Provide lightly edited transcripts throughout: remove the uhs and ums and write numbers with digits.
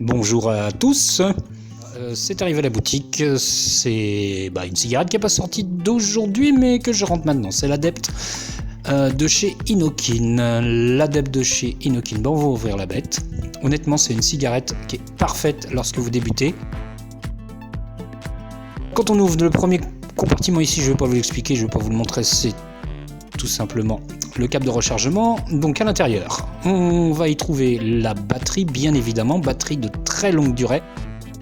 Bonjour à tous, c'est arrivé à la boutique, c'est une cigarette qui n'est pas sortie d'aujourd'hui mais que je rentre maintenant, c'est l'Adept de chez Inokin. L'Adept de chez Inokin, on va ouvrir la bête. Honnêtement c'est une cigarette qui est parfaite lorsque vous débutez. Quand on ouvre le premier compartiment ici, je ne vais pas vous l'expliquer, je ne vais pas vous le montrer, c'est tout simplement le câble de rechargement. Donc à l'intérieur, on va y trouver la batterie, bien évidemment, batterie de très longue durée,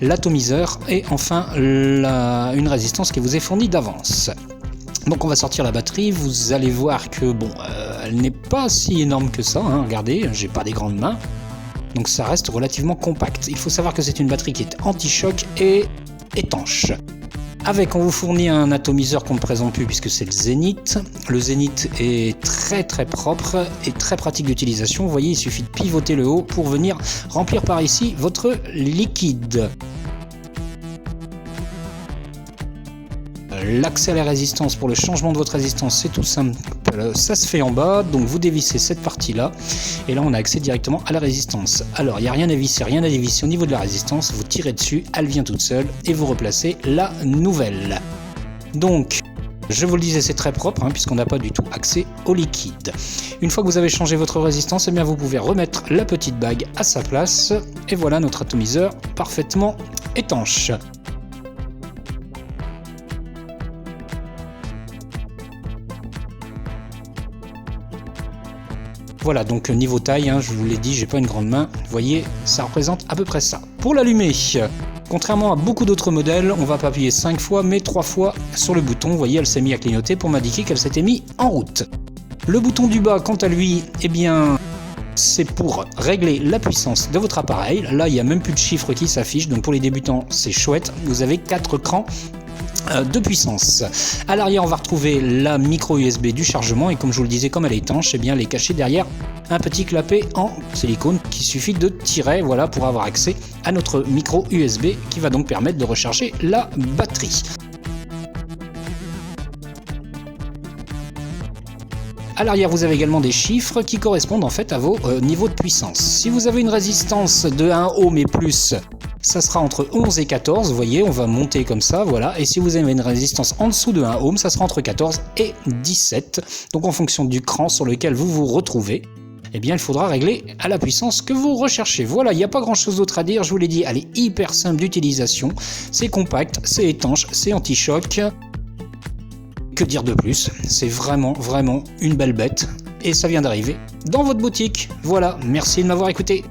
l'atomiseur et enfin une résistance qui vous est fournie d'avance. Donc on va sortir la batterie, vous allez voir que elle n'est pas si énorme que ça, hein. Regardez, j'ai pas des grandes mains, donc ça reste relativement compact. Il faut savoir que c'est une batterie qui est anti-choc et étanche. Avec, on vous fournit un atomiseur qu'on ne présente plus puisque c'est le Zénith. Le Zénith est très propre et très pratique d'utilisation. Vous voyez, il suffit de pivoter le haut pour venir remplir par ici votre liquide. L'accès à la résistance pour le changement de votre résistance, c'est tout simple, ça se fait en bas, donc vous dévissez cette partie-là, et là on a accès directement à la résistance. Alors il n'y a rien à visser, rien à dévisser au niveau de la résistance, vous tirez dessus, elle vient toute seule, et vous replacez la nouvelle. Donc, je vous le disais, c'est très propre, puisqu'on n'a pas du tout accès au liquide. Une fois que vous avez changé votre résistance, vous pouvez remettre la petite bague à sa place, et voilà notre atomiseur parfaitement étanche. Voilà, donc niveau taille, je vous l'ai dit, j'ai pas une grande main, vous voyez, ça représente à peu près ça. Pour l'allumer, contrairement à beaucoup d'autres modèles, on va pas appuyer 5 fois, mais 3 fois sur le bouton. Vous voyez, elle s'est mise à clignoter pour m'indiquer qu'elle s'était mise en route. Le bouton du bas, quant à lui, c'est pour régler la puissance de votre appareil. Là, il n'y a même plus de chiffres qui s'affichent, donc pour les débutants, c'est chouette. Vous avez 4 crans de puissance. À l'arrière, on va retrouver la micro USB du chargement et comme je vous le disais, comme elle est étanche, elle est cachée derrière un petit clapet en silicone qu'il suffit de tirer, voilà, pour avoir accès à notre micro USB qui va donc permettre de recharger la batterie. À l'arrière, vous avez également des chiffres qui correspondent en fait à vos niveaux de puissance. Si vous avez une résistance de 1 ohm et plus, ça sera entre 11 et 14, vous voyez, on va monter comme ça, voilà. Et si vous avez une résistance en dessous de 1 ohm, ça sera entre 14 et 17. Donc en fonction du cran sur lequel vous vous retrouvez, il faudra régler à la puissance que vous recherchez. Voilà, il n'y a pas grand chose d'autre à dire, je vous l'ai dit, elle est hyper simple d'utilisation, c'est compact, c'est étanche, c'est anti-choc. Que dire de plus? C'est vraiment une belle bête et ça vient d'arriver dans votre boutique. Voilà, merci de m'avoir écouté.